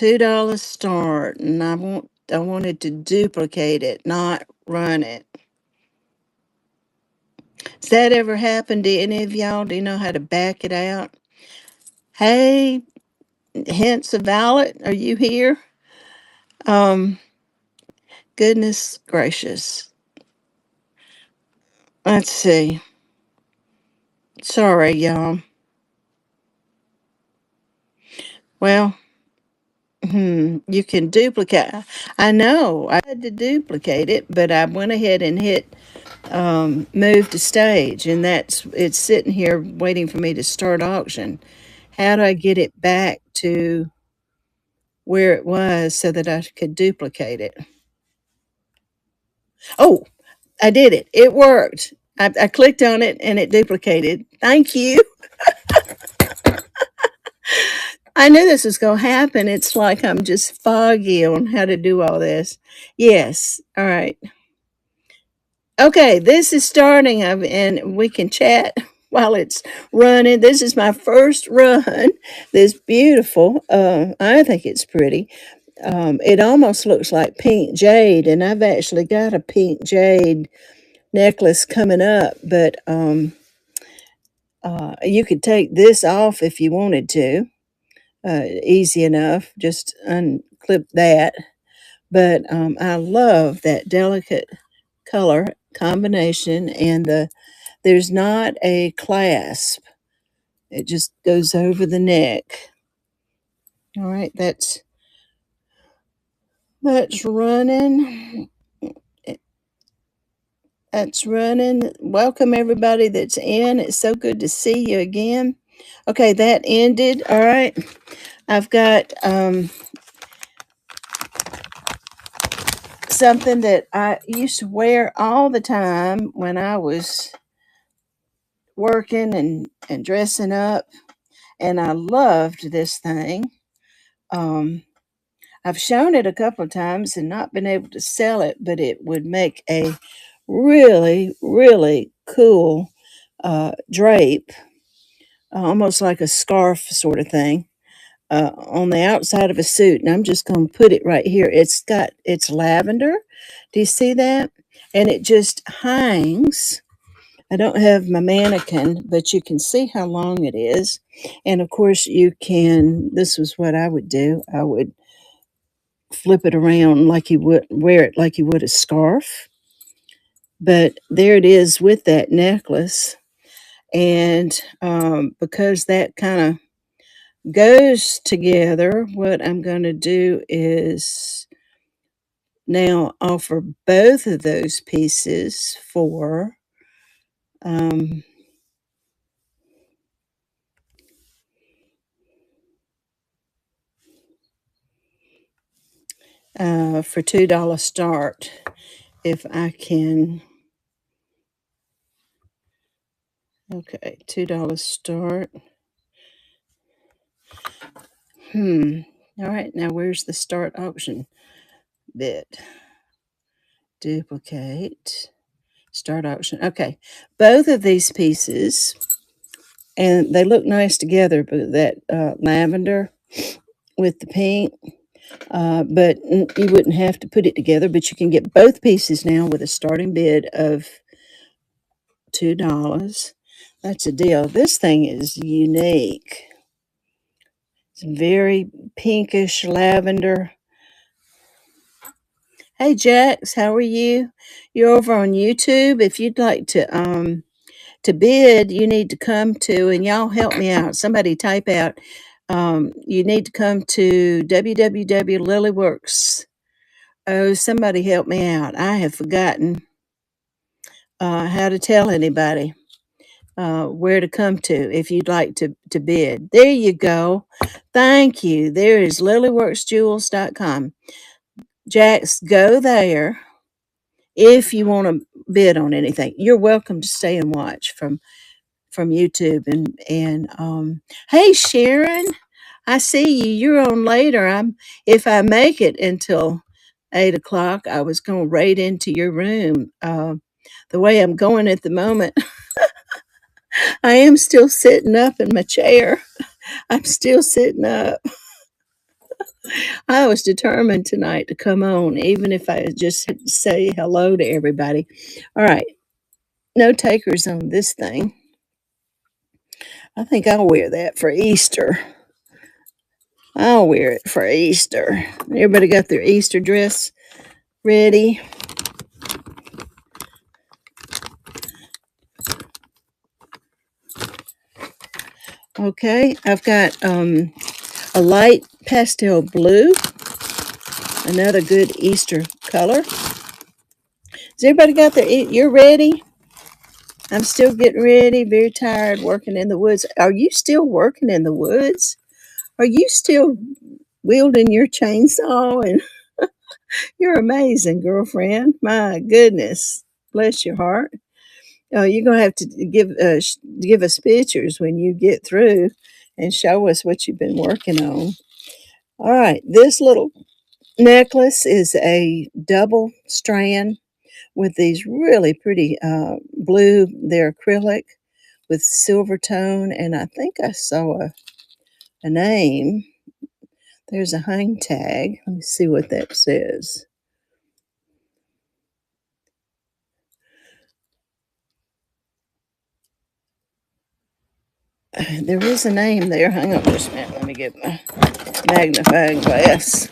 $2 start, and I wanted to duplicate it, not run it. Has that ever happened to any of y'all? Do you know how to back it out? Hey, Hints of Violet, are you here? Um, Goodness gracious. Let's see. Sorry, y'all. Well, you can duplicate. I know I had to duplicate it, but I went ahead and hit move to stage, and it's sitting here waiting for me to start auction. How do I get it back to where it was so that I could duplicate it? Oh, I did it. It worked. I clicked on it and it duplicated. Thank you. I knew this was going to happen. It's like I'm just foggy on how to do all this. Yes. All right. Okay. This is starting, and we can chat while it's running. This is my first run. This beautiful. I think it's pretty. It almost looks like pink jade, and I've actually got a pink jade necklace coming up, but you could take this off if you wanted to. Easy enough, just unclip that. But I love that delicate color combination, and there's not a clasp. It just goes over the neck. All right, that's running. That's running. Welcome everybody that's in. It's so good to see you again. Okay, that ended. All right. I've got something that I used to wear all the time when I was working and dressing up, and I loved this thing. Um, I've shown it a couple of times and not been able to sell it, but it would make a really, really cool drape, almost like a scarf sort of thing, on the outside of a suit. And I'm just going to put it right here. It's lavender. Do you see that? And it just hangs. I don't have my mannequin, but you can see how long it is. And of course, this is what I would do. I would flip it around like you would, wear it like you would a scarf. But there it is with that necklace. And because that kind of goes together, what I'm going to do is now offer both of those pieces for um, for $2 start. If I can, okay, $2 start. All right, now where's the start option bit? Duplicate, start option. Okay, both of these pieces, and they look nice together, but that lavender with the pink. But you wouldn't have to put it together, but you can get both pieces now with a starting bid of $2. That's a deal. This thing is unique. It's very pinkish lavender. Hey Jax, how are you? You're over on YouTube. If you'd like to bid, you need to come to, and y'all help me out. Somebody type out. You need to come to www.lilyworks. Oh, somebody help me out. I have forgotten how to tell anybody where to come to if you'd like to bid. There you go. Thank you. There is lilyworksjewels.com. Jax, go there if you want to bid on anything. You're welcome to stay and watch from YouTube. And hey Sharon, I see you. You're on later. If I make it until 8 o'clock, I was going to raid into your room. The way I'm going at the moment, I am still sitting up in my chair. I'm still sitting up. I was determined tonight to come on, even if I just say hello to everybody. All right, no takers on this thing. I think I'll wear that for Easter. I'll wear it for Easter. Everybody got their Easter dress ready? Okay, I've got a light pastel blue, another good Easter color. Has everybody got their, you're ready? I'm still getting ready, very tired working in the woods. Are you still working in the woods? Are you still wielding your chainsaw? And you're amazing, girlfriend. My goodness. Bless your heart. Oh, you're going to have to give us pictures when you get through and show us what you've been working on. All right, this little necklace is a double strand with these really pretty blue, they're acrylic with silver tone, and I think I saw a name. There's a hang tag. Let me see what that says. There is a name there. Hang on just a minute. Let me get my magnifying glass.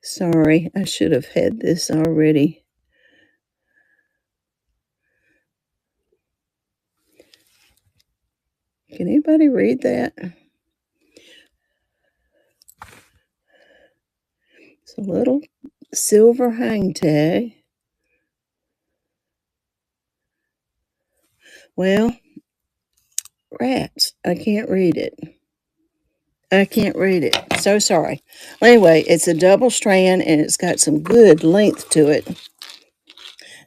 Sorry, I should have had this already. Can anybody read that? It's a little silver hang tag. Well, rats, I can't read it. I can't read it. So sorry. Anyway, it's a double strand and it's got some good length to it.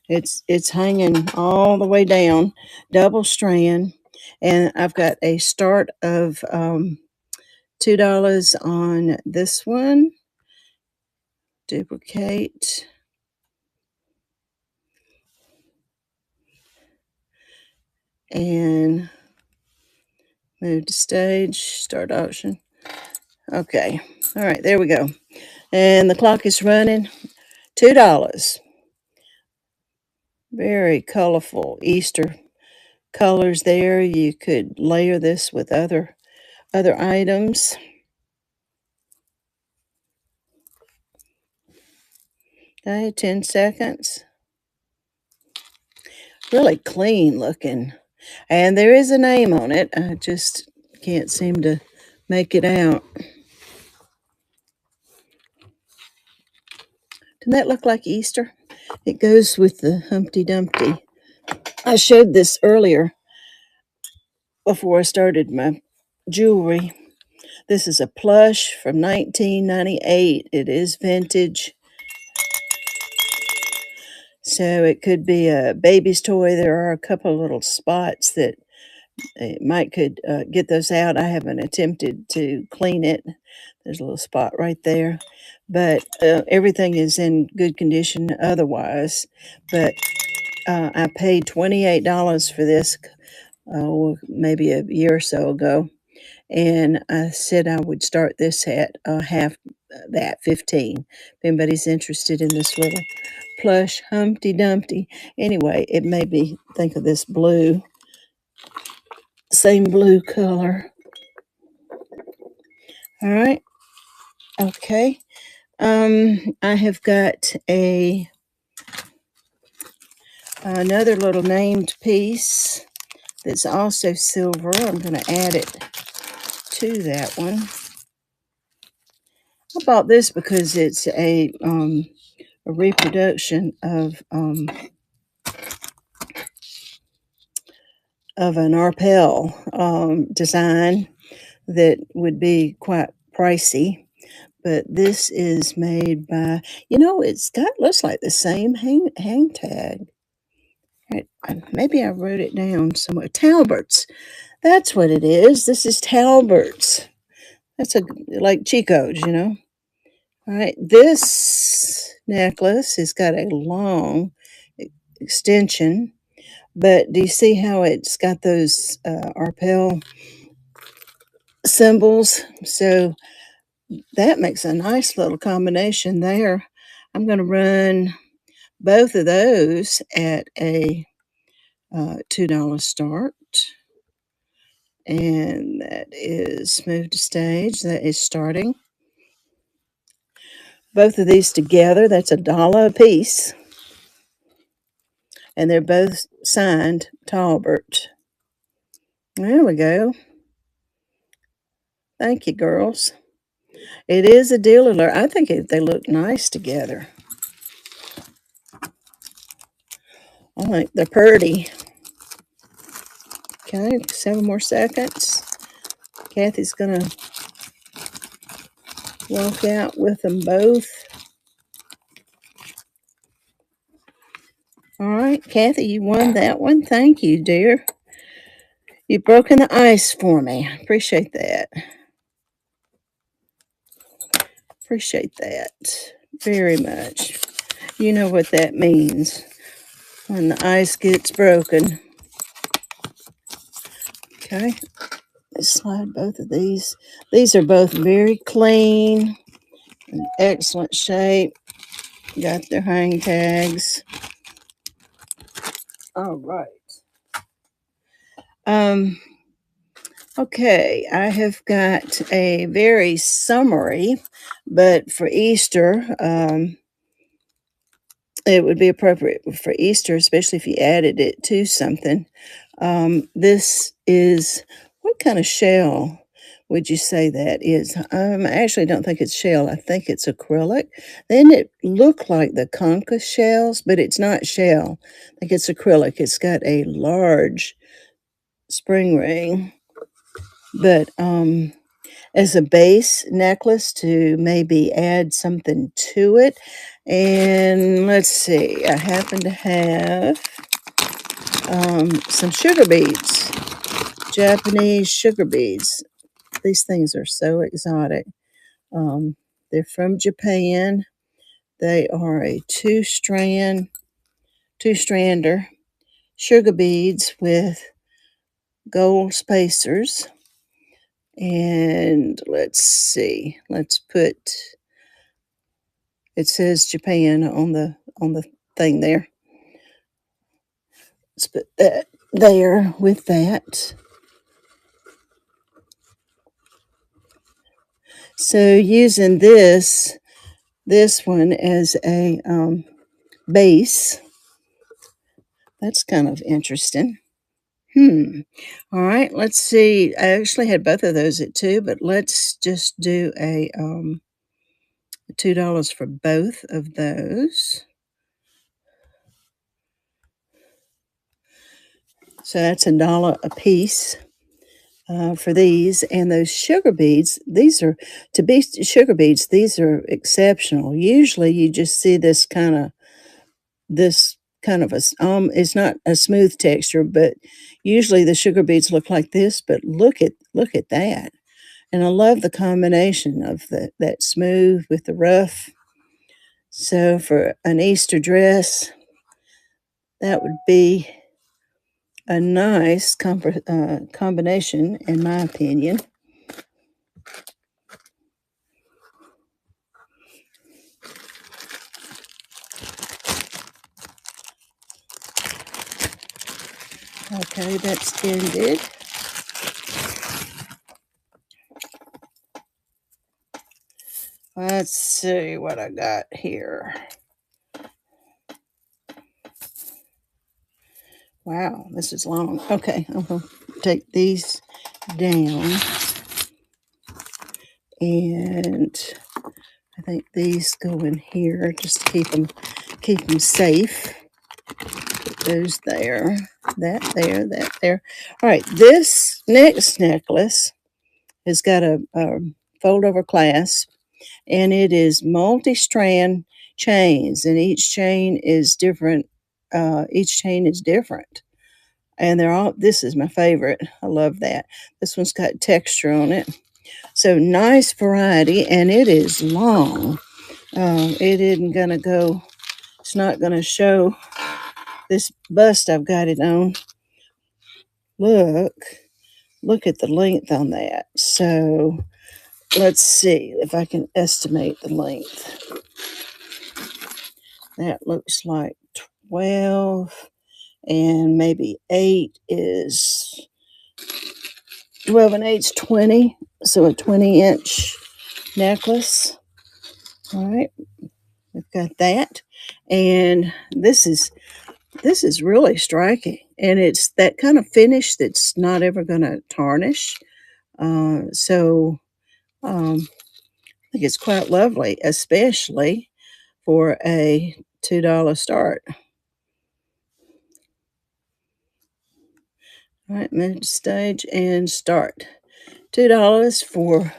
It's hanging all the way down, double strand, and I've got a start of $2 on this one. Duplicate. And move to stage, start auction. Okay. All right, there we go. And the clock is running. $2. Very colorful Easter colors there. You could layer this with other items. Okay, 10 seconds. Really clean looking. And there is a name on it. I just can't seem to make it out. Doesn't that look like Easter? It goes with the Humpty Dumpty. I showed this earlier before I started my jewelry. This is a plush from 1998. It is vintage. So it could be a baby's toy. There are a couple of little spots that Mike could get those out. I haven't attempted to clean it. There's a little spot right there. But everything is in good condition otherwise. But I paid $28 for this maybe a year or so ago. And I said I would start this at half that, 15. If anybody's interested in this little plush Humpty Dumpty. Anyway, it made me think of this blue, same blue color. All right. Okay. I have got another little named piece that's also silver. I'm going to add it to that one. I bought this because it's a reproduction of an Arpel design that would be quite pricey. But this is made by, it's got, looks like the same hang tag. Right, maybe I wrote it down somewhere. Talbert's. That's what it is. This is Talbert's. That's like Chico's, All right, this necklace has got a long extension. But do you see how it's got those arpel symbols? So that makes a nice little combination there. I'm going to run both of those at a $2 start. And that is move to stage. That is starting. Both of these together, that's $1 a piece. And they're both signed Talbert. There we go. Thank you, girls. It is a deal alert. I think they look nice together. I think they're pretty. Okay, 7 more seconds. Kathy's going to walk out with them both. All right, Kathy, you won that one. Thank you, dear. You've broken the ice for me. I appreciate that. Appreciate that very much. You know what that means when the ice gets broken. Okay, let's slide both of these. These are both very clean, in excellent shape. Got their hang tags. All right. Okay, I have got a very summary, but for Easter, it would be appropriate for Easter, especially if you added it to something. This is, what kind of shell would you say that is? I actually don't think it's shell. I think it's acrylic. Then it looked like the concha shells, but it's not shell. I think it's acrylic. It's got a large spring ring, but as a base necklace to maybe add something to it. And let's see, I happen to have some sugar beads, Japanese sugar beads. These things are so exotic. They're from Japan. They are a two-strander sugar beads with gold spacers. And let's see, let's put, it says Japan on the thing there. Let's put that there with that. So using this one as a base, that's kind of interesting. All right, let's see. I actually had both of those at 2, but let's just do a $2 for both of those. So that's $1 a piece for these. And those sugar beads, these are, to be sugar beads, these are exceptional. Usually you just see this kind of a, it's not a smooth texture, but usually the sugar beads look like this, but look at that. And I love the combination of that smooth with the rough. So for an Easter dress, that would be a nice combination, in my opinion. Okay, that's ended. Let's see what I got here. Wow, this is long. Okay, I'm going to take these down. And I think these go in here just to keep them safe. Put those there, that there. All right, this next necklace has got a fold over clasp, and it is multi-strand chains, and each chain is different. And they're all, this is my favorite. I love that. This one's got texture on it. So nice variety, and it is long. It isn't going to go, it's not going to show this bust I've got it on. Look at the length on that. So let's see if I can estimate the length. That looks like 12, and maybe 8 is 12 and 8's 20. So a 20-inch necklace. All right, we've got that. And this is really striking. And it's that kind of finish that's not ever going to tarnish. So I think it's quite lovely, especially for a $2 start. All right, move to stage and start. $2 for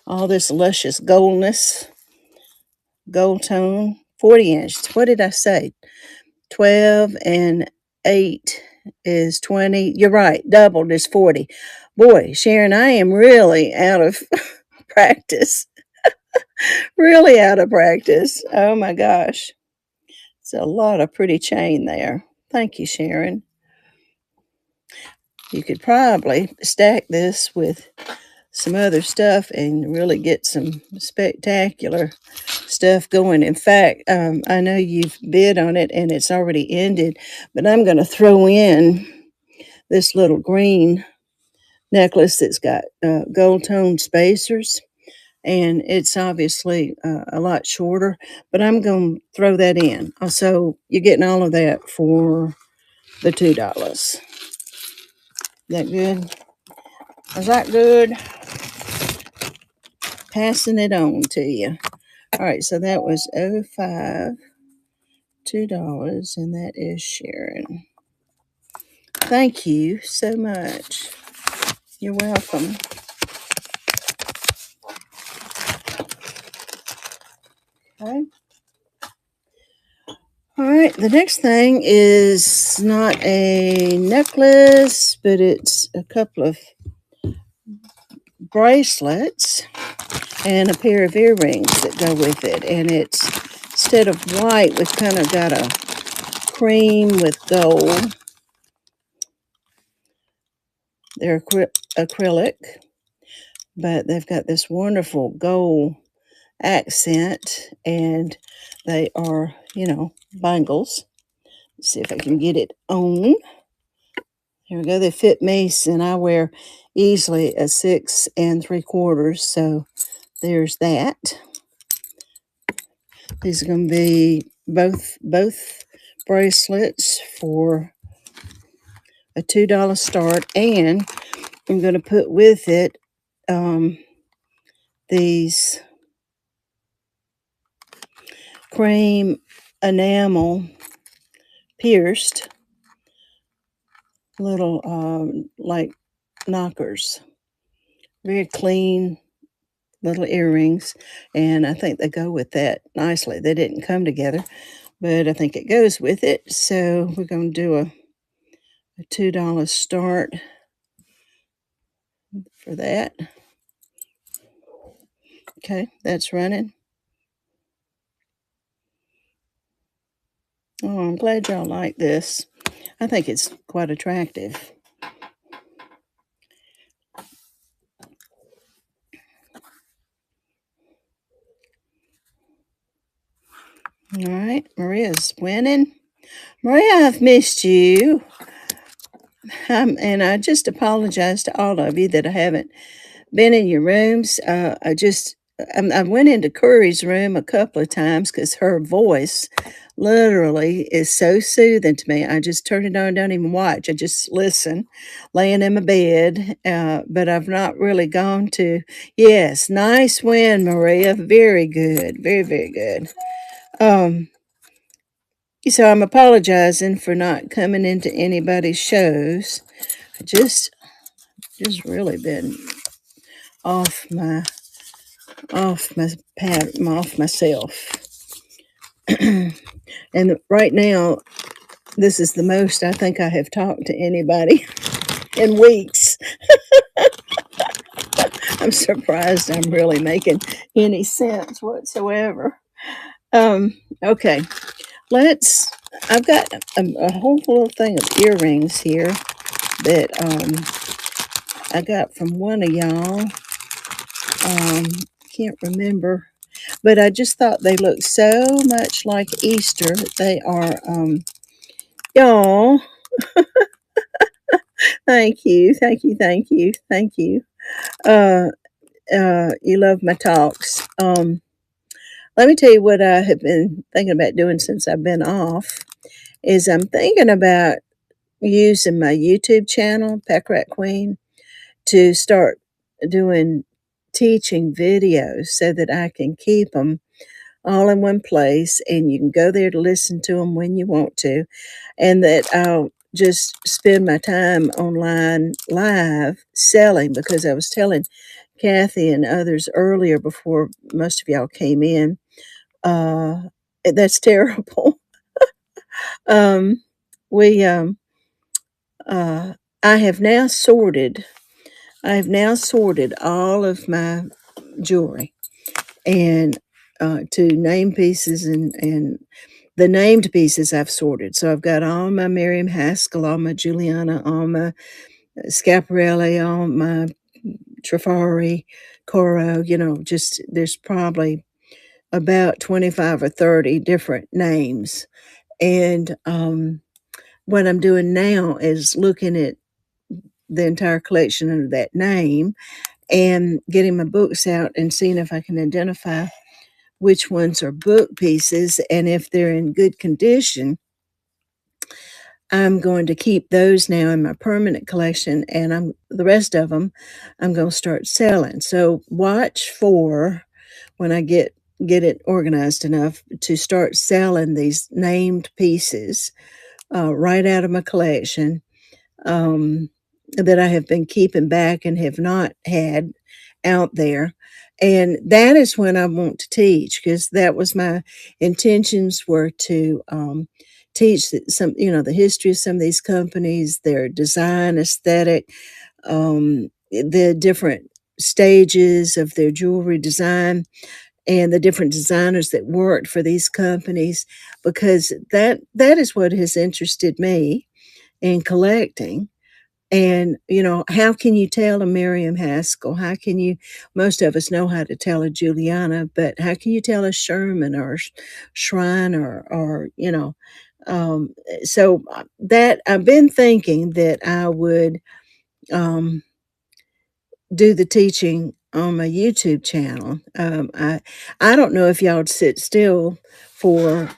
all this luscious goldness, gold tone, 40-inch. What did I say? 12 and 8 is 20. You're right, doubled is 40. Boy, Sharon, I am really out of practice. Really out of practice. Oh my gosh. It's a lot of pretty chain there. Thank you, Sharon. You could probably stack this with some other stuff and really get some spectacular stuff going. In fact, I know you've bid on it and it's already ended, but I'm going to throw in this little green necklace that's got gold tone spacers, and it's obviously a lot shorter, but I'm going to throw that in. So you're getting all of that for the $2. Is that good? Is that good? Passing it on to you. All right, so that was 05, $2, and that is Sharon. Thank you so much. You're welcome. Okay. All right, the next thing is not a necklace, but it's a couple of bracelets and a pair of earrings that go with it. And it's, instead of white, we've kind of got a cream with gold. They're acrylic, but they've got this wonderful gold accent, and they are, bangles. Let's see if I can get it on. Here we go. They fit me, and I wear easily a 6 3/4. So there's that. These are going to be both bracelets for a $2 start, and I'm going to put with it these cream enamel pierced little like knockers. Very clean little earrings, and I think they go with that nicely. They didn't come together, but I think it goes with it. So we're going to do a $2 start for that. Okay, that's running. Oh, I'm glad y'all like this. I think it's quite attractive. All right, Maria's winning. Maria, I've missed you. And I just apologize to all of you that I haven't been in your rooms. I went into Curry's room a couple of times because her voice literally is so soothing to me. I just turn it on, don't even watch. I just listen, laying in my bed. But I've not really gone to. Yes, nice win, Maria. Very good. Very, very good. So I'm apologizing for not coming into anybody's shows. I just really been off myself. And right now, this is the most I think I have talked to anybody in weeks. I'm surprised I'm really making any sense whatsoever. Okay, let's I've got a whole little thing of earrings here that I got from one of y'all. Can't remember, but I just thought they looked so much like Easter. They are, y'all. Thank you, thank you, thank you, thank you. Uh, you love my talks. Let me tell you what I have been thinking about doing since I've been off. Is I'm thinking about using my YouTube channel, Pack Rat Queen, to start doing teaching videos so that I can keep them all in one place and you can go there to listen to them when you want to, and that I'll just spend my time online live selling, because I was telling Kathy and others earlier before most of y'all came in, uh, that's terrible. um, we uh, I have now sorted all of my jewelry and to name pieces, and the named pieces I've sorted. So I've got all my Miriam Haskell, all my Juliana, all my Scaparelli, all my Trifari, Coro, just there's probably about 25 or 30 different names. And what I'm doing now is looking at the entire collection under that name and getting my books out and seeing if I can identify which ones are book pieces, and if they're in good condition, I'm going to keep those now in my permanent collection, and the rest of them I'm going to start selling. So watch for when I get it organized enough to start selling these named pieces right out of my collection, that I have been keeping back and have not had out there. And that is when I want to teach, because that was my intentions, were to teach some, the history of some of these companies, their design, aesthetic, the different stages of their jewelry design, and the different designers that worked for these companies, because that is what has interested me in collecting. And, how can you tell a Miriam Haskell? How can you, most of us know how to tell a Juliana, but how can you tell a Sherman or Shrine or so that I've been thinking that I would um, do the teaching on my YouTube channel. I don't know if y'all would sit still for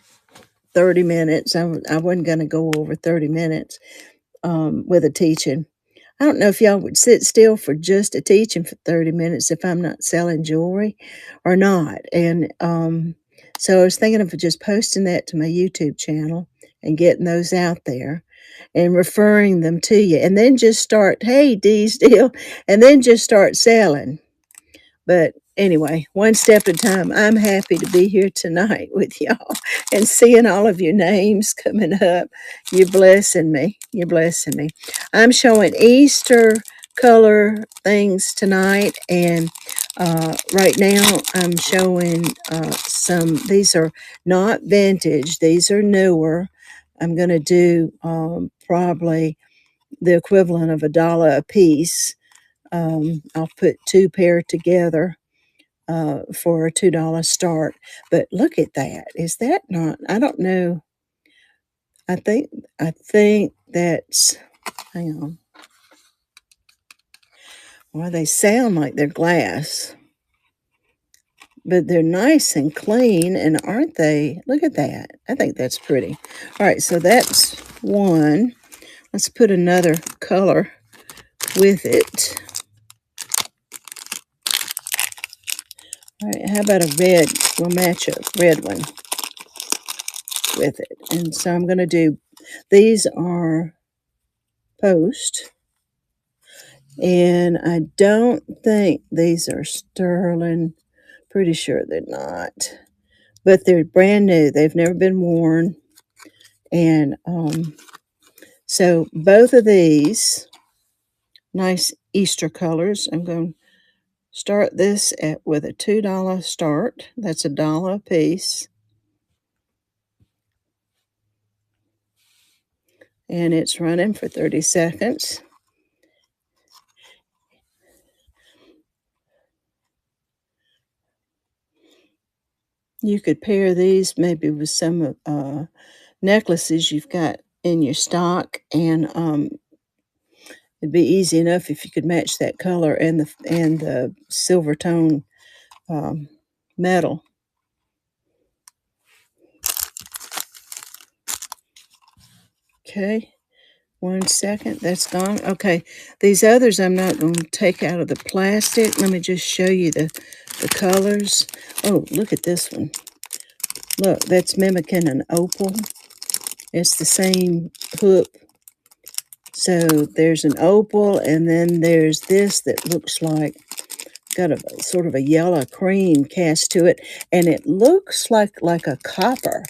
30 minutes. I wasn't going to go over 30 minutes with a teaching. I don't know if y'all would sit still for just a teaching for 30 minutes if I'm not selling jewelry or not. And so I was thinking of just posting that to my YouTube channel and getting those out there and referring them to you. And then just start, hey, Dee's deal, and then just start selling. But anyway, one step at a time. I'm happy to be here tonight with y'all and seeing all of your names coming up. You're blessing me. You're blessing me. I'm showing Easter color things tonight, and right now I'm showing some. These are not vintage, these are newer. I'm going to do probably the equivalent of $1 a piece. I'll put two pair together for a $2 start. But look at that. Is that not? I don't know. I think that's. Hang on. Well, they sound like they're glass, but they're nice and clean, and aren't they? Look at that. I think that's pretty. All right, so that's one. Let's put another color with it. All right, how about a red? We'll match a red one with it. And so I'm going to do, these are post, and I don't think these are sterling. Pretty sure they're not, but they're brand new. They've never been worn. And so both of these nice Easter colors. I'm going to start this with a $2 start. That's $1 a piece. and it's running for 30 seconds. You could pair these maybe with some necklaces you've got in your stock, and it'd be easy enough if you could match that color and the silver tone metal. Okay, 1 second, that's gone. Okay, these others I'm not going to take out of the plastic. Let me just show you the colors. Oh, look at this one. Look, that's mimicking an opal. It's the same hook. So there's an opal, and then there's this that looks like got a sort of a yellow cream cast to it, and it looks like a copper.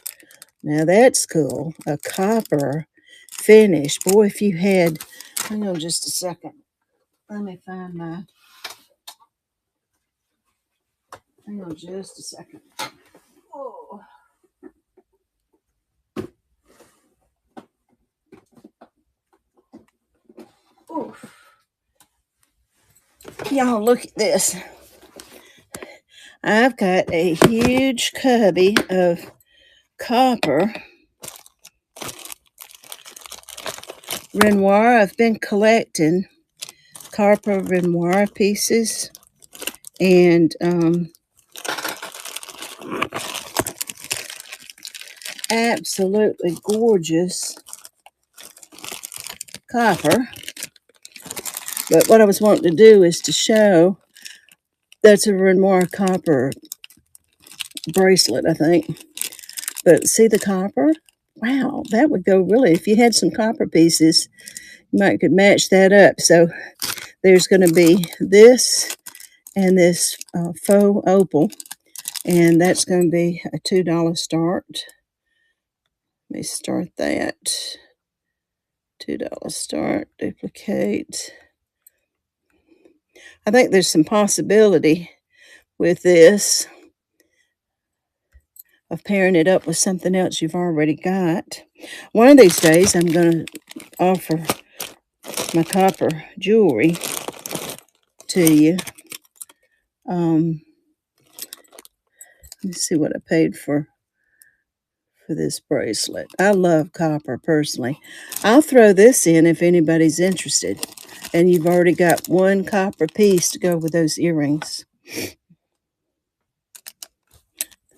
Now that's cool. A copper finish. Boy, if you had, hang on just a second. Let me find my, hang on just a second. Oh. Oof. Y'all look at this. I've got a huge cubby of copper Renoir. I've been collecting copper Renoir pieces, and absolutely gorgeous copper. But what I was wanting to do is to show that's a Renoir copper bracelet, I think. But see the copper? Wow, that would go really, if you had some copper pieces, you might could match that up. So there's going to be this and this faux opal, and that's going to be a $2 start. Let me start that. $2 start, duplicate. I think there's some possibility with this of pairing it up with something else you've already got. One of these days, I'm going to offer my copper jewelry to you. Let me see what I paid for this bracelet. I love copper personally. I'll throw this in if anybody's interested. And you've already got one copper piece to go with those earrings.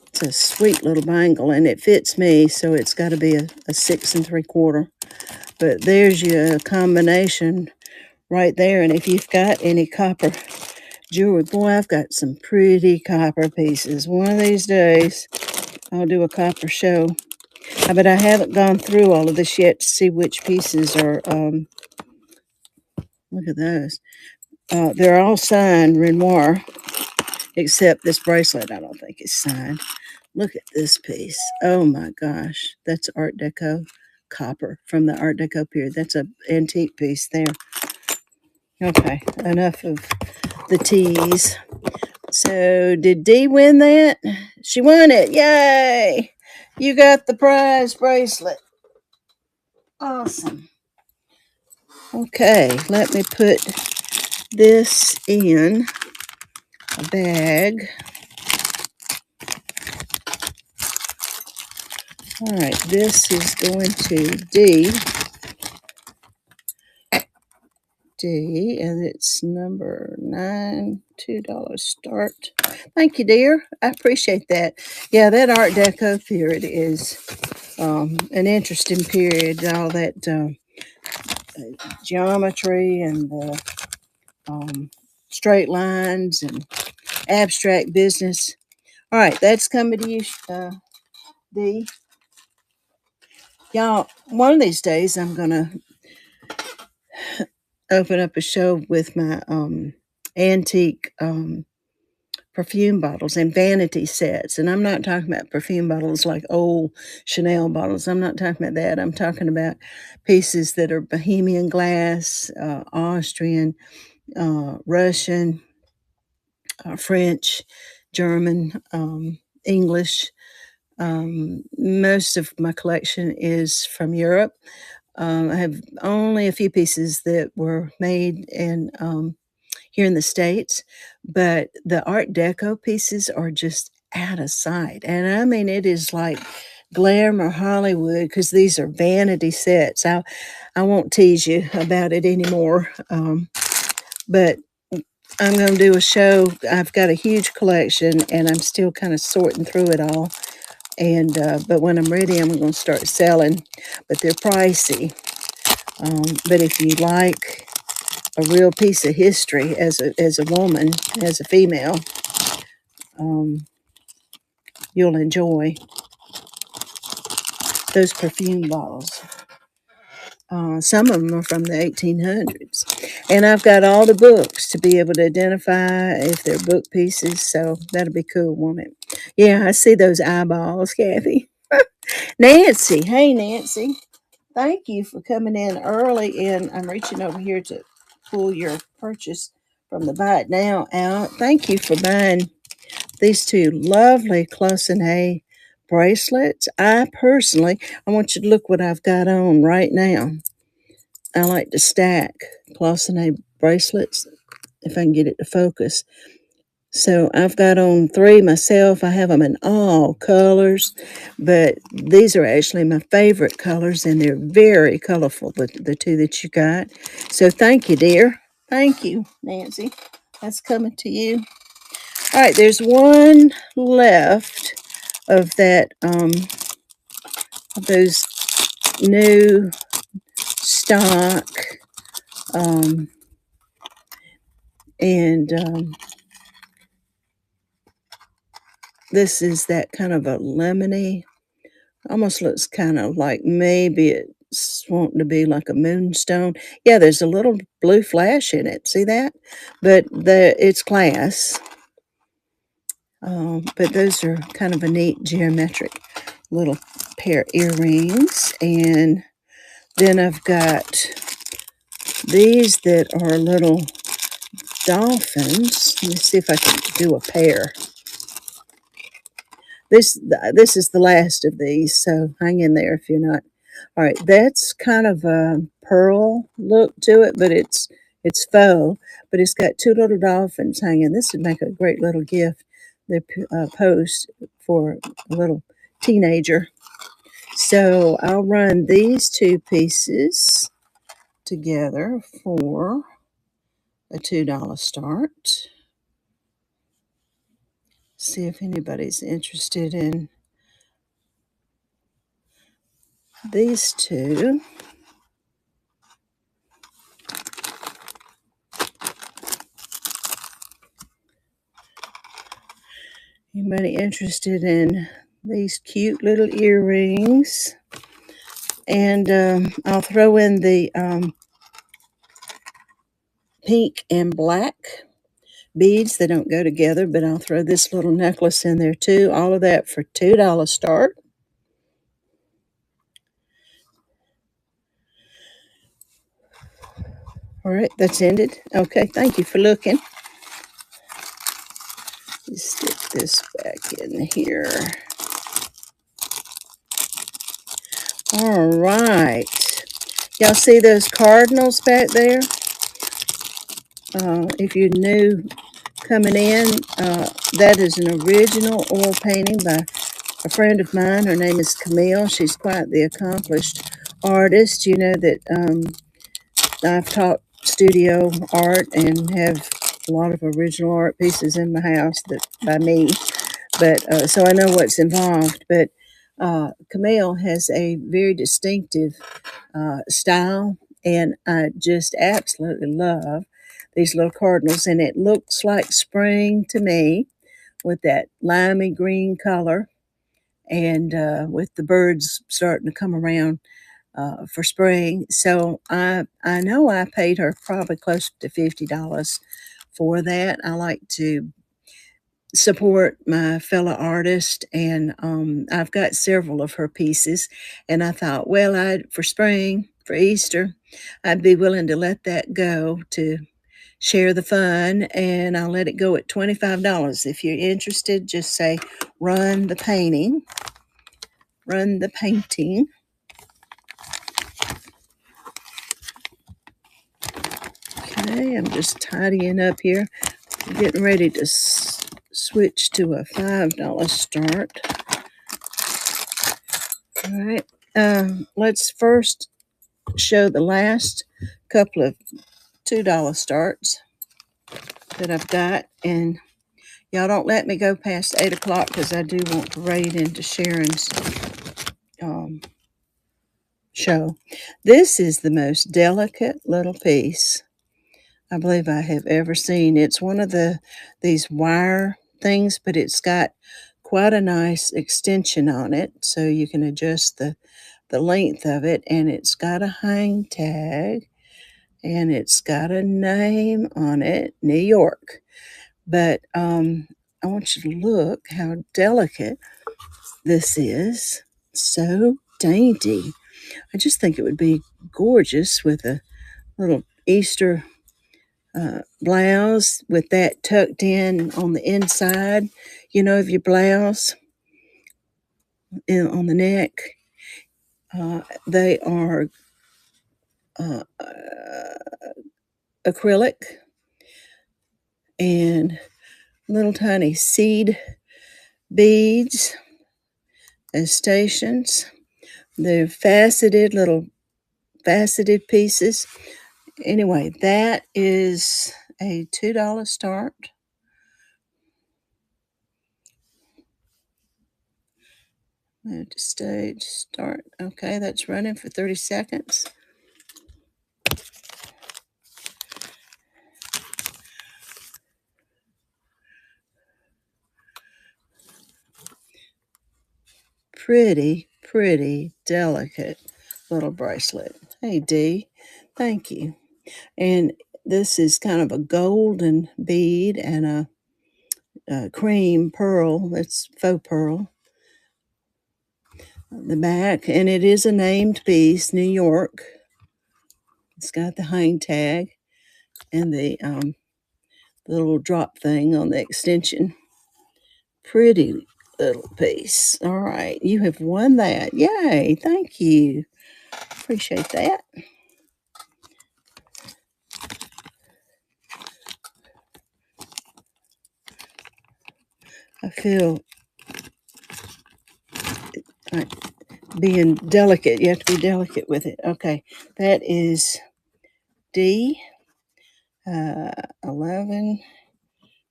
It's a sweet little bangle, and it fits me, so it's got to be a 6 3/4. But there's your combination right there. And if you've got any copper jewelry, boy, I've got some pretty copper pieces. One of these days, I'll do a copper show. But I haven't gone through all of this yet to see which pieces are, look at those. They're all signed Renoir, except this bracelet I don't think is signed. Look at this piece. Oh my gosh. That's Art Deco copper from the Art Deco period. That's an antique piece there. Okay, enough of the tease. So did Dee win that? She won it. Yay! You got the prize bracelet. Awesome. Okay, let me put this in a bag. All right, this is going to D, and it's number 9, $2 start. Thank you, dear. I appreciate that. Yeah, that Art Deco period is an interesting period. All that geometry and the straight lines and abstract business. All right, that's coming to you, D. Y'all, one of these days I'm going to open up a show with my antique perfume bottles and vanity sets. And I'm not talking about perfume bottles like old Chanel bottles. I'm not talking about that. I'm talking about pieces that are Bohemian glass, Austrian, Russian, French, German, English. Most of my collection is from Europe. I have only a few pieces that were made in here in the States, but the Art Deco pieces are just out of sight. And I mean, it is like glamour Hollywood because these are vanity sets. I won't tease you about it anymore, but I'm going to do a show. I've got a huge collection, and I'm still kind of sorting through it all. And but when I'm ready, I'm going to start selling. But they're pricey. But if you like a real piece of history as a woman, as a female, um, you'll enjoy those perfume bottles. Some of them are from the 1800s. And I've got all the books to be able to identify if they're book pieces. So that'll be cool, won't it? Yeah, I see those eyeballs, Kathy. Nancy. Hey, Nancy. Thank you for coming in early. And I'm reaching over here to pull your purchase from the Buy It Now out. Thank you for buying these two lovely Cloisonne bracelets. I want you to look what I've got on right now. I like to stack Cloisonne bracelets if I can get it to focus. So I've got on three myself. I have them in all colors, but these are actually my favorite colors, and they're very colorful, the two that you got. So thank you, dear. Thank you, Nancy. That's coming to you. All right, there's one left of that, of those new stock, um, and this is that kind of a lemony, almost looks kind of like maybe it's wanting to be like a moonstone. Yeah, there's a little blue flash in it. See that? But it's glass. But those are kind of a neat geometric little pair of earrings. And then I've got these that are little dolphins. Let me see if I can do a pair. This is the last of these, so hang in there if you're not. All right, that's kind of a pearl look to it, but it's faux. But it's got two little dolphins hanging. This would make a great little gift. They post for a little teenager. So I'll run these two pieces together for a $2 start. See if anybody's interested in these two. Anybody interested in these cute little earrings? And I'll throw in the pink and black beads. They don't go together, but I'll throw this little necklace in there too. All of that for $2 start. All right, that's ended. Okay, thank you for looking. Just stick this back in here. All right. Y'all see those cardinals back there? If you're new coming in, that is an original oil painting by a friend of mine. Her name is Camille. She's quite the accomplished artist. You know that I've taught studio art and have a lot of original art pieces in my house that by me. But so I know what's involved. But Camille has a very distinctive style, and I just absolutely love these little cardinals. And it looks like spring to me with that limey green color, and with the birds starting to come around for spring. So I know I paid her probably close to $50 for that. I like to support my fellow artist, and I've got several of her pieces. And I thought, well, for spring, for Easter, I'd be willing to let that go to share the fun, and I'll let it go at $25. If you're interested, just say run the painting. Run the painting. Okay, I'm just tidying up here. Getting ready to switch to a $5 start. All right. Let's first show the last couple of $2 starts that I've got. And y'all don't let me go past 8 o'clock because I do want to raid into Sharon's show. This is the most delicate little piece I believe I have ever seen. It's one of these wire things, but it's got quite a nice extension on it, so you can adjust the length of it, and it's got a hang tag, and it's got a name on it, New York. But I want you to look how delicate this is. So dainty. I just think it would be gorgeous with a little Easter blouse with that tucked in on the inside, of your blouse on the neck. They are acrylic and little tiny seed beads as stations. They're little faceted pieces. Anyway, that is a $2 start. Move to stage, start. Okay, that's running for 30 seconds. Pretty, pretty delicate little bracelet. Hey, Dee, thank you. And this is kind of a golden bead and a cream pearl. That's faux pearl. The back, and it is a named piece, New York. It's got the hang tag and the little drop thing on the extension. Pretty little piece. All right, you have won that. Yay, thank you. Appreciate that. I feel like being delicate. You have to be delicate with it. Okay, that is D. 11,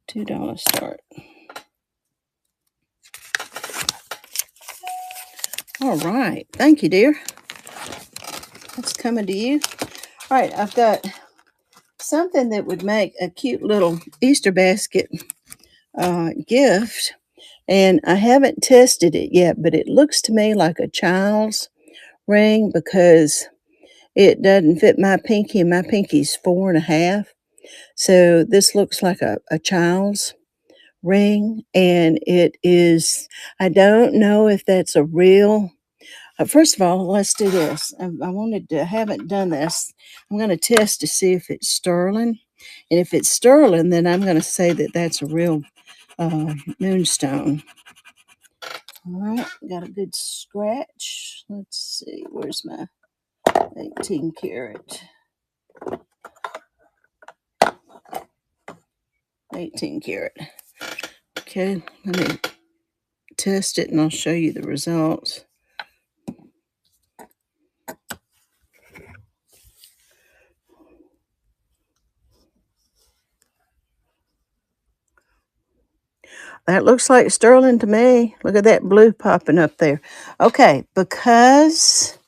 $2 start. All right, thank you, dear. That's coming to you. All right, I've got something that would make a cute little Easter basket gift, and I haven't tested it yet, but it looks to me like a child's ring because it doesn't fit my pinky, and my pinky's 4.5. So this looks like a child's ring, and it is, I don't know if that's a real. First of all, let's do this. I haven't done this. I'm going to test to see if it's sterling. And if it's sterling, then I'm going to say that that's a real moonstone. All right, got a good scratch. Let's see, where's my 18 karat? 18 karat. Okay, let me test it and I'll show you the results. That looks like sterling to me. Look at that blue popping up there. Okay, because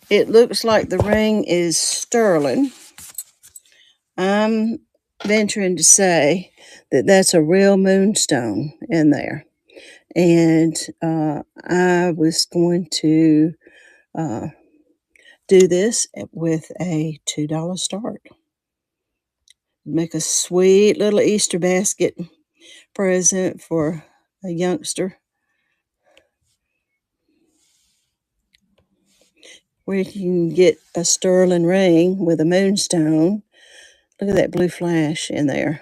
it looks like the ring is sterling, I'm venturing to say that that's a real moonstone in there. And I was going to do this with a $2 start. Make a sweet little Easter basket present for a youngster where you can get a sterling ring with a moonstone. Look at that blue flash in there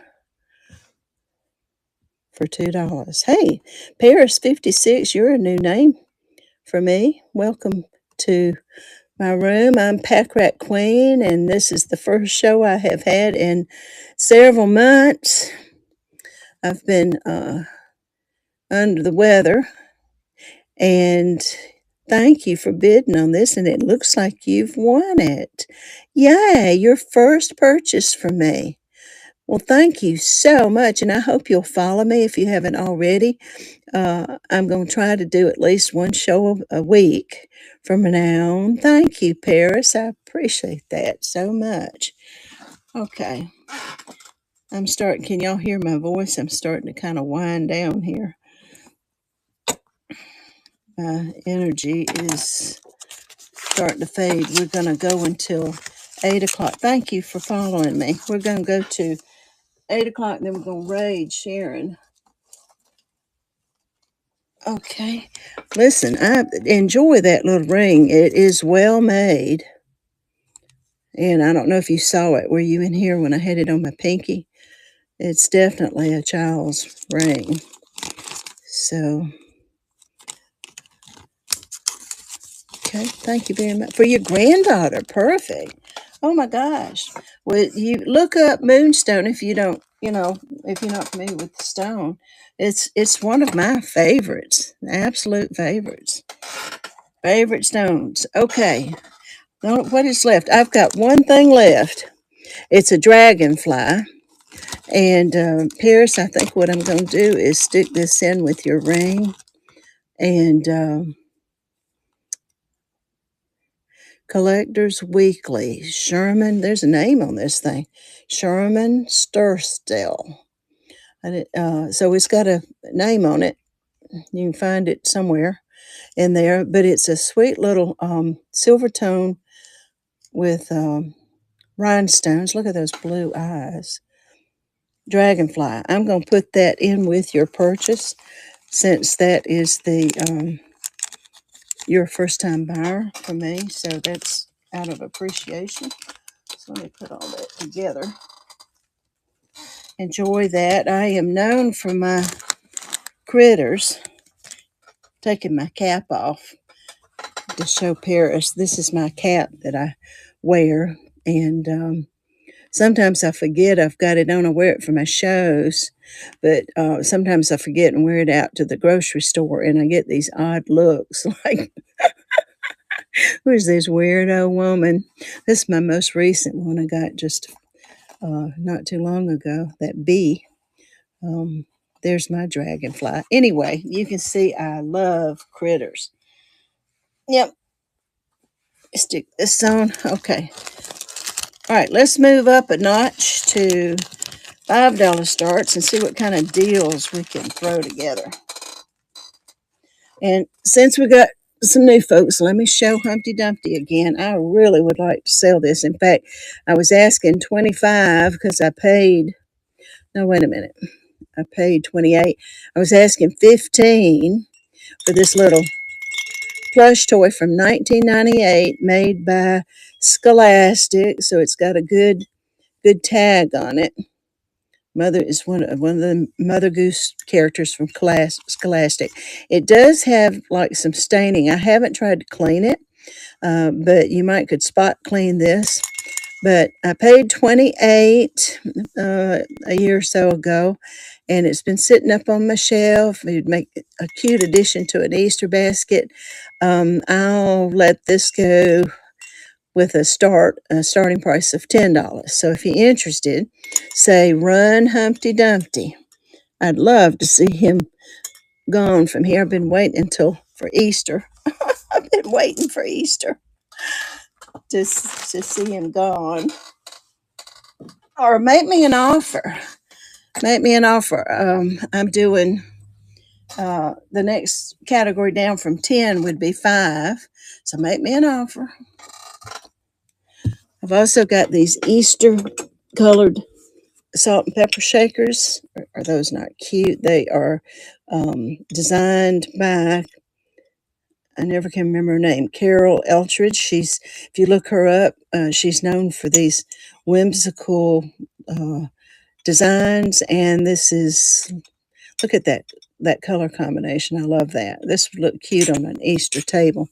for $2. Hey, Paris 56, you're a new name for me. Welcome to my room. I'm Pack Rat Queen, and this is the first show I have had in several months. I've been under the weather, and thank you for bidding on this, and it looks like you've won it. Yay, your first purchase from me. Well, thank you so much, and I hope you'll follow me if you haven't already. I'm going to try to do at least one show a week from now on. Thank you, Paris. I appreciate that so much. Okay, I'm starting. Can y'all hear my voice? I'm starting to kind of wind down here. My energy is starting to fade. We're going to go until 8 o'clock. Thank you for following me. We're going to go to 8 o'clock, and then we're going to raid Sharon. Okay. Listen, I enjoy that little ring. It is well made. And I don't know if you saw it. Were you in here when I had it on my pinky? It's definitely a child's ring. So, okay. Thank you very much. For your granddaughter. Perfect. Oh my gosh. Well, you look up moonstone if you don't, if you're not familiar with the stone. It's one of my favorites. Absolute favorites. Favorite stones. Okay. Now, what is left? I've got one thing left. It's a dragonfly. And Paris, I think what I'm going to do is stick this in with your ring. And Collectors Weekly, Sherman, there's a name on this thing, Sherman Sturstill. So it's got a name on it. You can find it somewhere in there, but it's a sweet little silver tone with rhinestones. Look at those blue eyes. Dragonfly. I'm going to put that in with your purchase since that is the you're a first time buyer for me, so that's out of appreciation. So let me put all that together. Enjoy that. I am known for my critters. Taking my cap off to show Paris. This is my cap that I wear, and sometimes I forget I've got it on. I wear it for my shows, but sometimes I forget and wear it out to the grocery store, and I get these odd looks like, who's this weirdo woman? This is my most recent one I got just not too long ago, that bee. Um, there's my dragonfly. Anyway, you can see I love critters. Yep, stick this on. Okay. All right, let's move up a notch to $5 starts and see what kind of deals we can throw together. And since we got some new folks, let me show Humpty Dumpty again. I really would like to sell this. In fact, I was asking 25 because I paid, no, wait a minute. I paid 28. I was asking 15 for this little plush toy from 1998 made by Scholastic. So it's got a good tag on it. Mother is one of the Mother Goose characters from Scholastic. It does have like some staining. I haven't tried to clean it, but you might could spot clean this. But I paid 28 a year or so ago, and it's been sitting up on my shelf. It'd make a cute addition to an Easter basket. I'll let this go with a starting price of $10. So if you're interested, say run Humpty Dumpty. I'd love to see him gone from here. I've been waiting until for Easter. I've been waiting for Easter to see him gone. Or make me an offer. Make me an offer. I'm doing the next category down from 10 would be 5. So make me an offer. I've also got these Easter colored salt and pepper shakers. Are those not cute? They are designed by, I never can remember her name, Carol Eltridge. If you look her up, she's known for these whimsical designs. And this is, look at that color combination. I love that. This would look cute on an Easter table.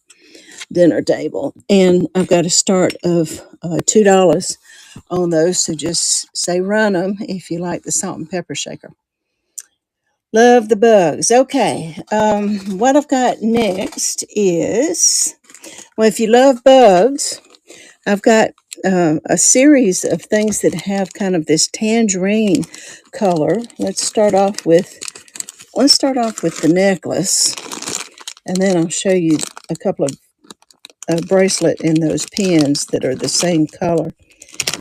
dinner table. And I've got a start of $2 on those. So just say run them if you like the salt and pepper shaker. Love the bugs. Okay. What I've got next is, well, if you love bugs, I've got a series of things that have kind of this tangerine color. Let's start off with the necklace, and then I'll show you a couple of bracelet in those pins that are the same color,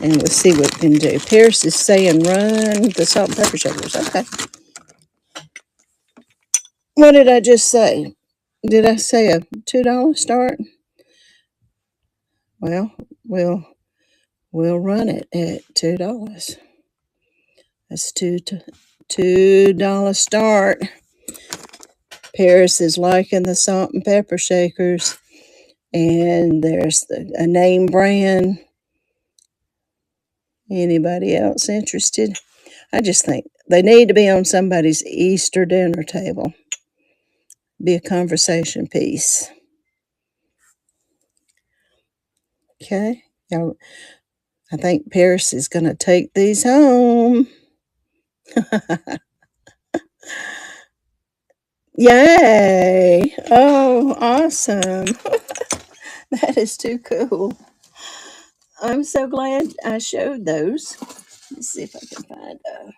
and we'll see what we can do. Paris is saying run the salt and pepper shakers. Okay. What did I just say? Did I say a $2 start? Well, we'll run it at $2. That's $2 start. Paris is liking the salt and pepper shakers, and there's a name brand. Anybody else interested? I just think they need to be on somebody's Easter dinner table. Be a conversation piece. Okay. Now, I think Paris is going to take these home. Yay! Oh, awesome. That is too cool. I'm so glad I showed those. Let's see if I can find a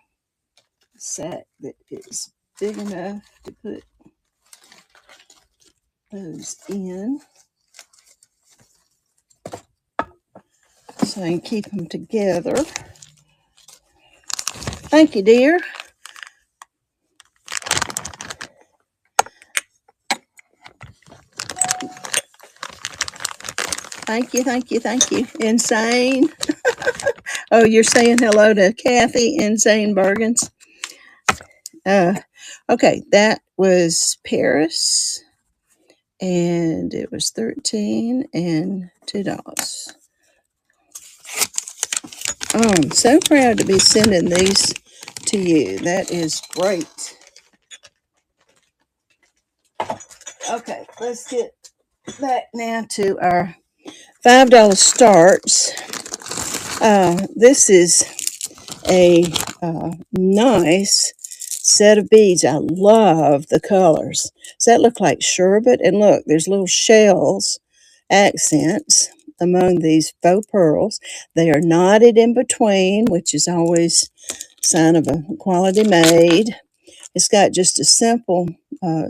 sack that is big enough to put those in so I can keep them together. Thank you, dear. Thank you, thank you, thank you. Insane. Oh, you're saying hello to Kathy, Insane Bergens. Okay, that was Paris, and it was 13 and $2. Oh, I'm so proud to be sending these to you. That is great. Okay, let's get back now to our $5 starts. This is a nice set of beads. I love the colors. Does that look like sherbet? And look, there's little shells, accents among these faux pearls. They are knotted in between, which is always a sign of a quality made. It's got just a simple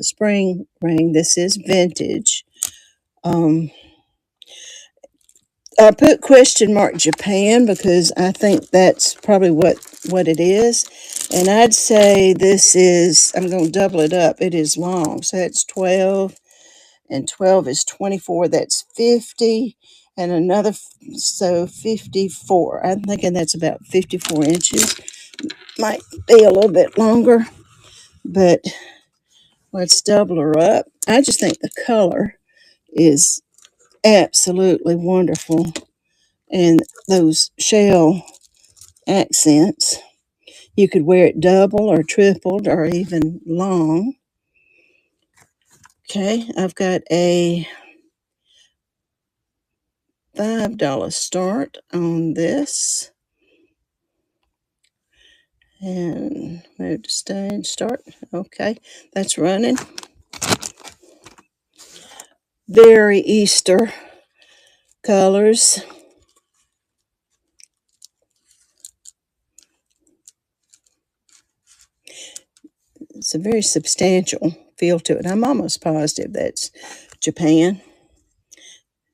spring ring. This is vintage. I put question mark Japan because I think that's probably what it is. And I'd say this is, I'm going to double it up. It is long. So that's 12, and 12 is 24. That's 50, and another, so 54. I'm thinking that's about 54 inches. Might be a little bit longer, but let's double her up. I just think the color is absolutely wonderful. And those shell accents, you could wear it double or tripled or even long. Okay, I've got a $5 start on this. And move to stage, start. Okay, that's running. Very Easter colors. It's a very substantial feel to it. I'm almost positive that's Japan.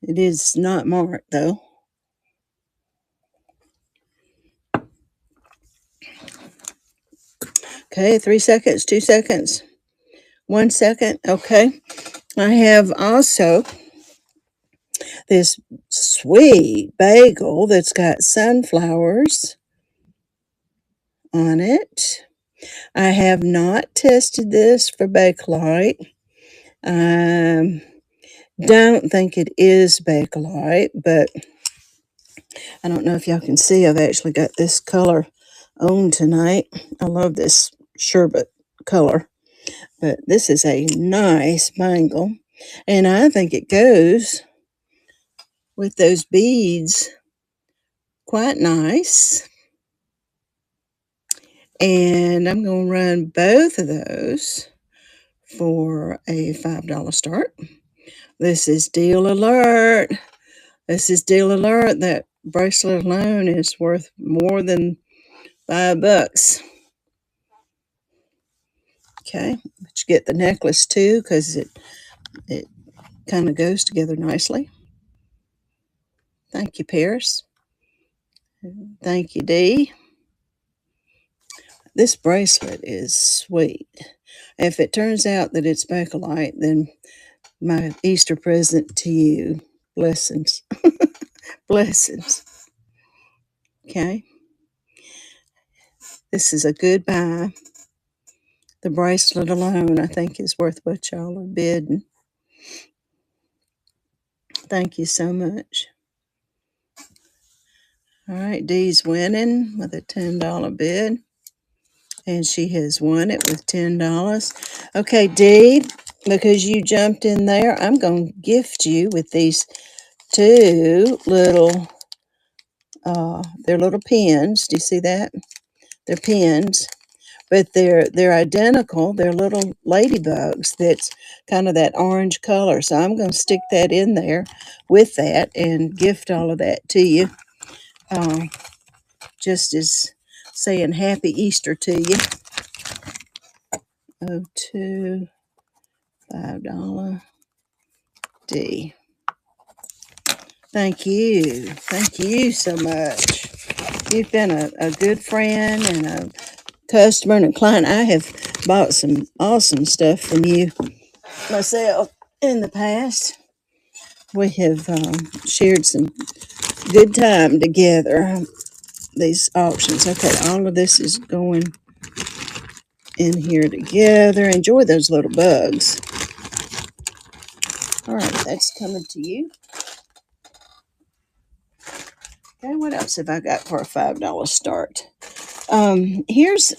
It is not marked though. Okay, 3 seconds, 2 seconds, 1 second. Okay, I have also this sweet bagel that's got sunflowers on it. I have not tested this for Bakelite. Don't think it is Bakelite, but I don't know if y'all can see. I've actually got this color on tonight. I love this sherbet color, but this is a nice bangle. And I think it goes with those beads quite nice. And I'm going to run both of those for a $5 start. This is deal alert. This is deal alert. That bracelet alone is worth more than $5. Okay, but you get the necklace too because it kind of goes together nicely. Thank you, Paris. Thank you, Dee. This bracelet is sweet. If it turns out that it's Bakelite, then my Easter present to you. Blessings. Blessings. Okay. This is a good buy. The bracelet alone, I think, is worth what y'all are bidding. Thank you so much. All right, Dee's winning with a $10 bid. And she has won it with $10. Okay, Dee, because you jumped in there, I'm going to gift you with these two little, they're little pins. Do you see that? They're pins, but they're identical. They're little ladybugs that's kind of that orange color. So I'm going to stick that in there with that and gift all of that to you. Just as saying Happy Easter to you. $02, $5 D. Thank you. Thank you so much. You've been a good friend and a customer and a client. I have bought some awesome stuff from you myself in the past. We have shared some good time together. These auctions. Okay, all of this is going in here together. Enjoy those little bugs. All right, that's coming to you. Okay, what else have I got for a $5 start? Here's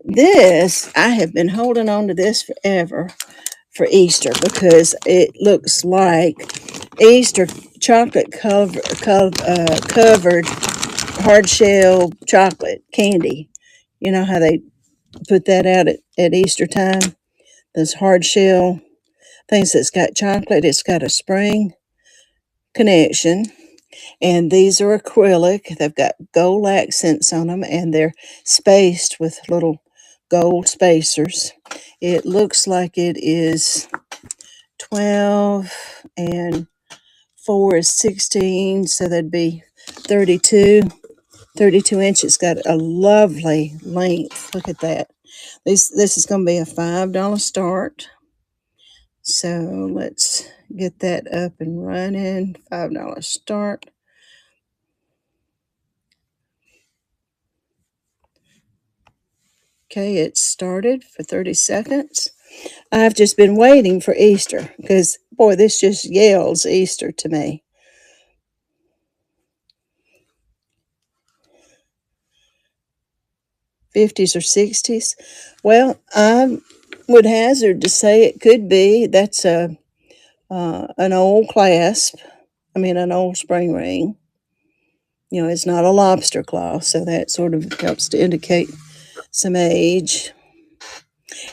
this. I have been holding on to this forever for Easter because it looks like Easter chocolate covered hard shell chocolate candy. You know how they put that out at Easter time? Those hard shell things that's got chocolate. It's got a spring connection. And these are acrylic. They've got gold accents on them and they're spaced with little gold spacers. It looks like it is 12 and 4 is 16, so that'd be 32 inches. It's got a lovely length. Look at that. This is going to be a $5 start. So let's get that up and running. $5 start. Okay, it started for 30 seconds. I've just been waiting for Easter because, boy, this just yells Easter to me. '50s or '60s. Well, I would hazard to say it could be. That's an old clasp. I mean, an old spring ring. You know, it's not a lobster claw, so that sort of helps to indicate some age.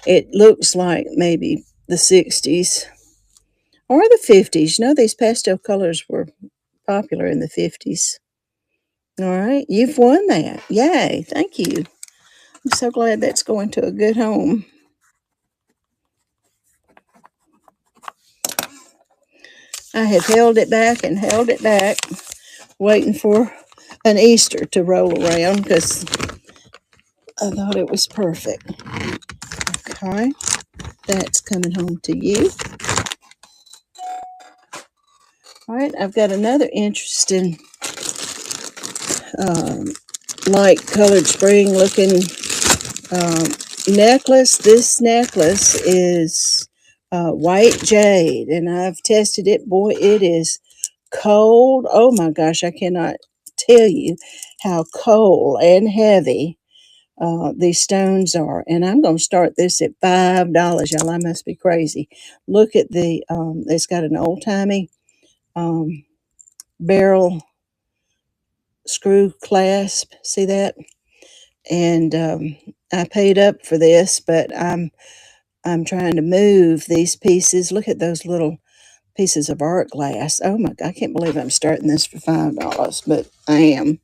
It looks like maybe the '60s or the '50s. You know, these pastel colors were popular in the '50s. All right, you've won that. Yay, thank you. I'm so glad that's going to a good home. I have held it back and held it back, waiting for an Easter to roll around because I thought it was perfect. Okay, that's coming home to you. All right, I've got another interesting light colored spring looking necklace. This necklace is white jade, and I've tested it. Boy, it is cold. Oh my gosh, I cannot tell you how cold and heavy these stones are. And I'm going to start this at $5. Y'all, I must be crazy. Look at the, it's got an old timey um, barrel screw clasp. See that? And I paid up for this, but I'm trying to move these pieces. Look at those little pieces of art glass. Oh my God, I can't believe I'm starting this for $5, but I am.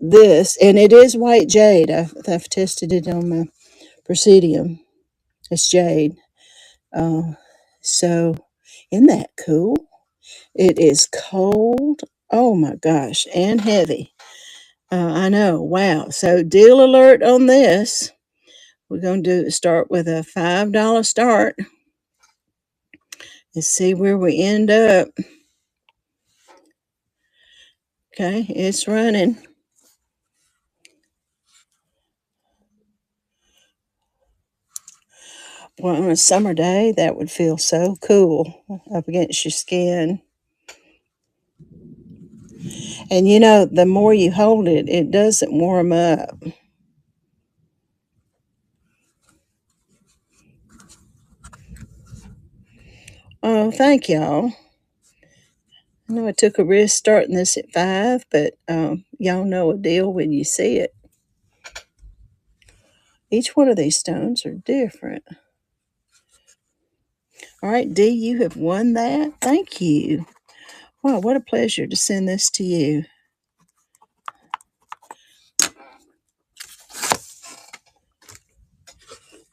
This, and it is white jade. I've tested it on my Presidium. It's jade. Uh, so, isn't that cool? It is cold. Oh my gosh, and heavy. I know. Wow. So, deal alert on this. We're going to start with a $5 start and see where we end up. Okay, it's running. Well, on a summer day, that would feel so cool up against your skin. And you know, the more you hold it, it doesn't warm up. Oh, thank y'all. I know I took a risk starting this at 5, but y'all know a deal when you see it. Each one of these stones are different. All right, Dee, you have won that. Thank you. Wow, what a pleasure to send this to you.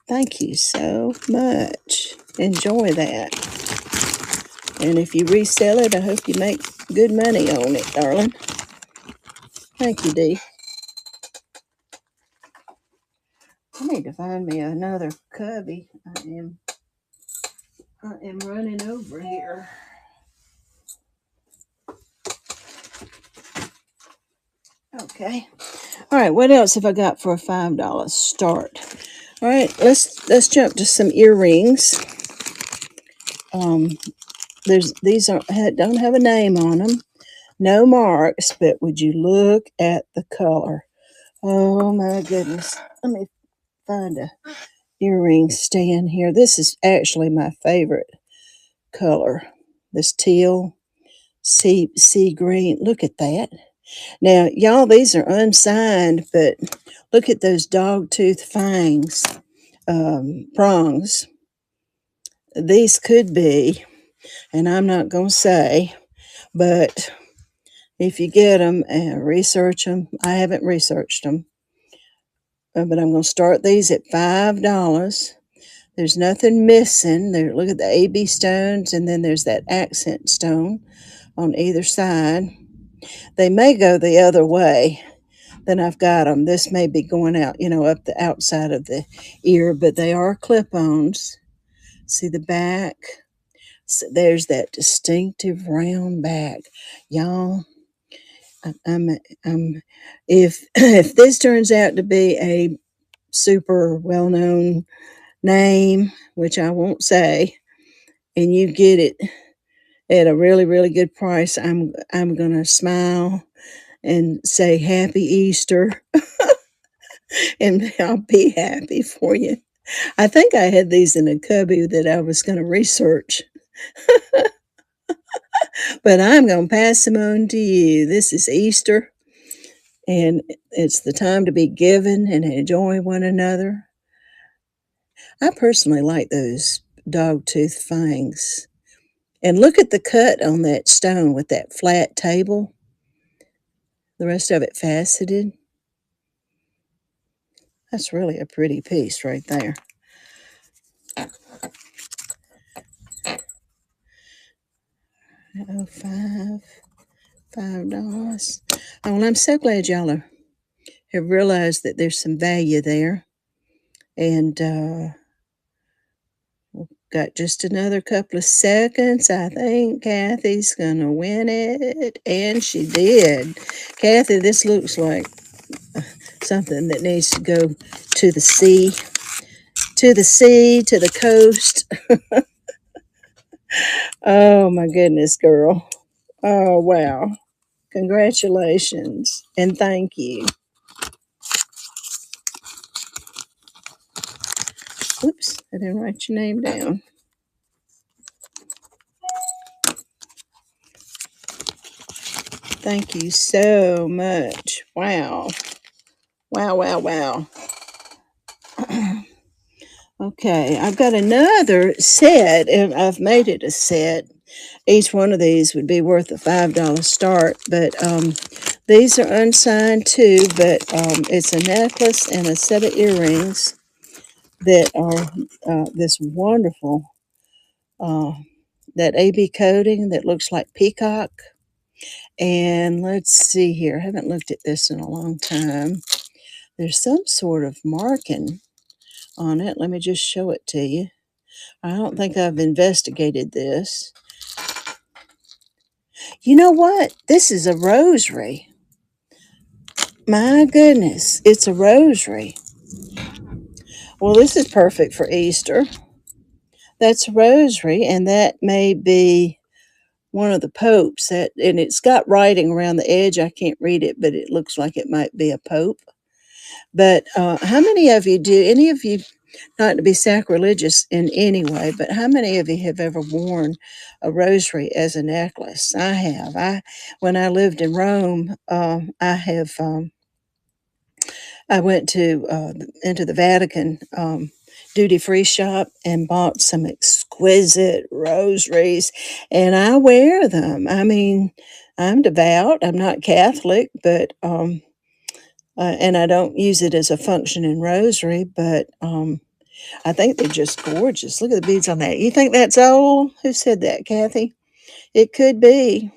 Thank you so much. Enjoy that. And if you resell it, I hope you make good money on it, darling. Thank you, Dee. I need to find me another cubby. I am running over here. Okay. All right. What else have I got for a $5 start? All right. Let's jump to some earrings. These don't have a name on them, no marks, but would you look at the color? Oh my goodness. Let me find a earring stand here. This is actually my favorite color. This teal, sea green. Look at that. Now, y'all, these are unsigned, but look at those dog tooth fangs, prongs. These could be, and I'm not going to say, but if you get them and research them, I haven't researched them, but I'm going to start these at $5. There's nothing missing. There, look at the AB stones, and then there's that accent stone on either side. They may go the other way. Then I've got them. This may be going out, up the outside of the ear, but they are clip-ons. See the back? So there's that distinctive round back, y'all. I'm if if this turns out to be a super well-known name, which I won't say, and you get it at a really really good price, I'm gonna smile and say Happy Easter, and I'll be happy for you. I think I had these in a cubby that I was going to research, but I'm going to pass them on to you. This is Easter, and it's the time to be given and enjoy one another. I personally like those dog tooth fangs. And look at the cut on that stone with that flat table. The rest of it faceted. That's really a pretty piece right there. Oh, $5. Oh, well, I'm so glad y'all have realized that there's some value there. And got just another couple of seconds. I think Kathy's going to win it. And she did. Kathy, this looks like something that needs to go to the sea, to the coast. Oh, my goodness, girl. Oh, wow. Congratulations. And thank you. Oops, I didn't write your name down. Thank you so much. Wow. Wow, wow, wow. Okay, I've got another set, and I've made it a set. Each one of these would be worth a $5 start, but these are unsigned too, but it's a necklace and a set of earrings that are this wonderful, uh, that AB coating that looks like peacock. And let's see here. I haven't looked at this in a long time. There's some sort of marking on it. Let me just show it to you. I don't think I've investigated this. You know what? This is a rosary. My goodness, it's a rosary. Well, this is perfect for Easter. That's a rosary, and that may be one of the popes. And it's got writing around the edge. I can't read it, but it looks like it might be a pope. But how many of you do? Any of you, not to be sacrilegious in any way, but how many of you have ever worn a rosary as a necklace? I have. When I lived in Rome, I have. I went to into the Vatican duty free shop and bought some exquisite rosaries, and I wear them. I mean, I'm devout. I'm not Catholic, but and I don't use it as a functioning rosary, but I think they're just gorgeous. Look at the beads on that. You think that's old? Who said that, Kathy? It could be.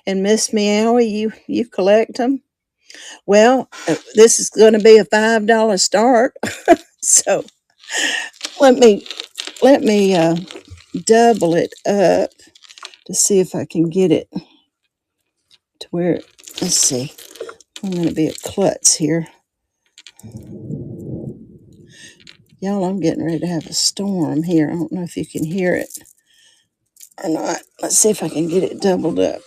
And Miss Meowie, you collect them. Well, this is going to be a $5 start. So let me let me double it up to see if I can get it to where. Let's see. I'm going to be a klutz here, y'all. I'm getting ready to have a storm here. I don't know if you can hear it or not. Let's see if I can get it doubled up.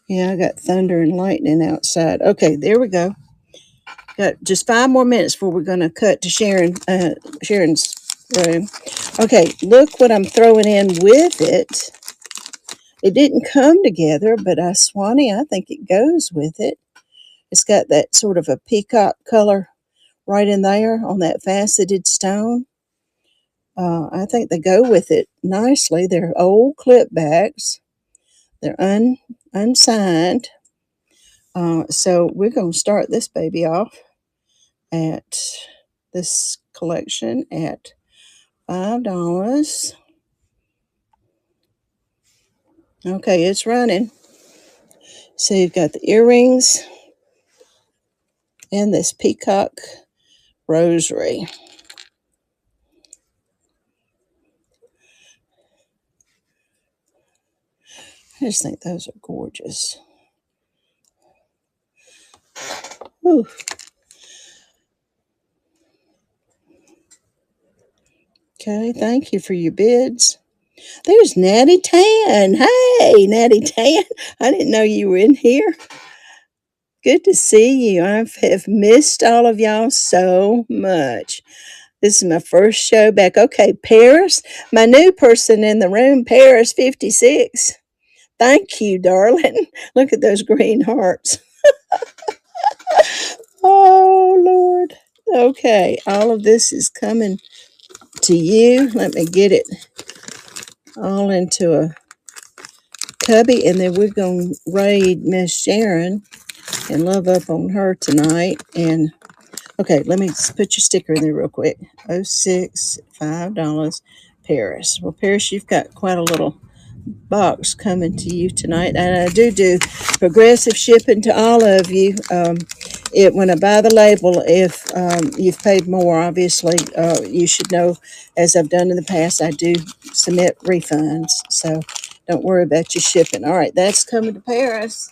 Yeah, I got thunder and lightning outside. Okay, there we go. Got just 5 more minutes before we're going to cut to Sharon's room. Okay, look what I'm throwing in with it. It didn't come together, but Swanee, I think it goes with it. It's got that sort of a peacock color right in there on that faceted stone. I think they go with it nicely. They're old clip backs. They're unsigned. So we're going to start this baby off at this collection at $5. Okay, it's running. So you've got the earrings and this peacock rosary. I just think those are gorgeous. Whew. Okay, thank you for your bids. There's Natty Tan. Hey, Natty Tan. I didn't know you were in here. Good to see you. I have missed all of y'all so much. This is my first show back. Okay, Paris, my new person in the room, Paris 56. Thank you, darling. Look at those green hearts. Oh, Lord. Okay, all of this is coming to you. Let me get it all into a cubby, and then we're going to raid Miss Sharon and love up on her tonight. And okay, let me put your sticker in there real quick. 06, $5, Paris. Well, Paris, you've got quite a little box coming to you tonight, and I do progressive shipping to all of you. When I buy the label, if you've paid more, obviously you should know, as I've done in the past, I do submit refunds, so don't worry about your shipping. All right, that's coming to Paris.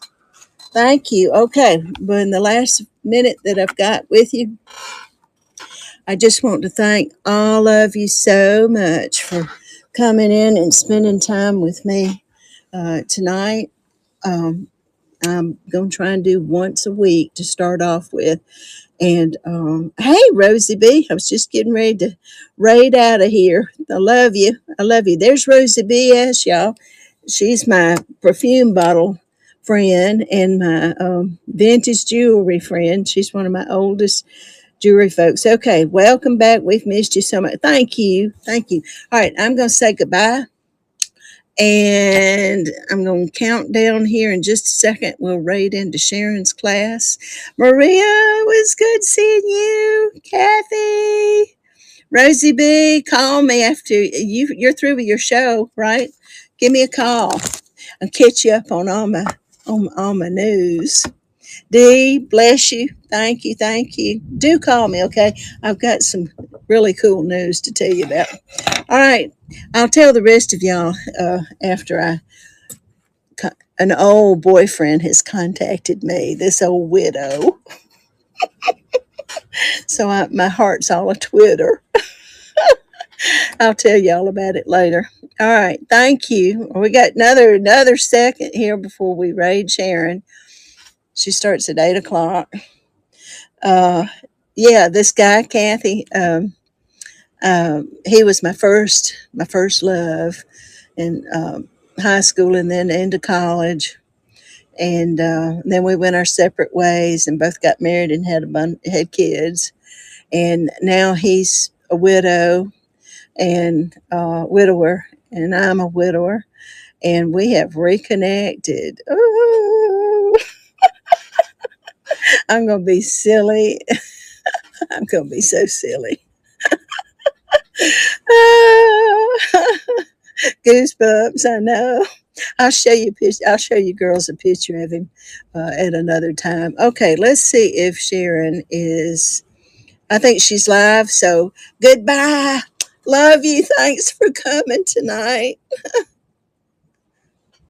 Thank you. Okay, but in the last minute that I've got with you, I just want to thank all of you so much for coming in and spending time with me tonight. Um, I'm going to try and do once a week to start off with. And hey, Rosie B, I was just getting ready to raid out of here. I love you. I love you. There's Rosie B S, y'all. She's my perfume bottle friend and my vintage jewelry friend. She's one of my oldest jewelry folks. Okay, welcome back. We've missed you so much. Thank you. Thank you. All right, I'm going to say goodbye. And I'm going to count down here in just a second. We'll raid into Sharon's class. Maria, it was good seeing you. Kathy, Rosie B, call me after you're through with your show, right? Give me a call. I'll catch you up on all my news. Dee, bless you. Thank you. Thank you. Do call me, okay? I've got some really cool news to tell you about. All right. I'll tell the rest of y'all after an old boyfriend has contacted me, this old widow. So my heart's all a twitter. I'll tell y'all about it later. All right. Thank you. We got another second here before we raid Sharon. She starts at 8 o'clock. Uh, yeah, this guy, Kathy, he was my first love in high school and then into college. And then we went our separate ways and both got married and had kids. And now he's a widow and widower, and I'm a widower, and we have reconnected. Ooh, I'm gonna be silly. I'm gonna be so silly. Goosebumps, I know. I'll show you girls a picture of him at another time. Okay, let's see if Sharon is. I think she's live. So goodbye. Love you. Thanks for coming tonight.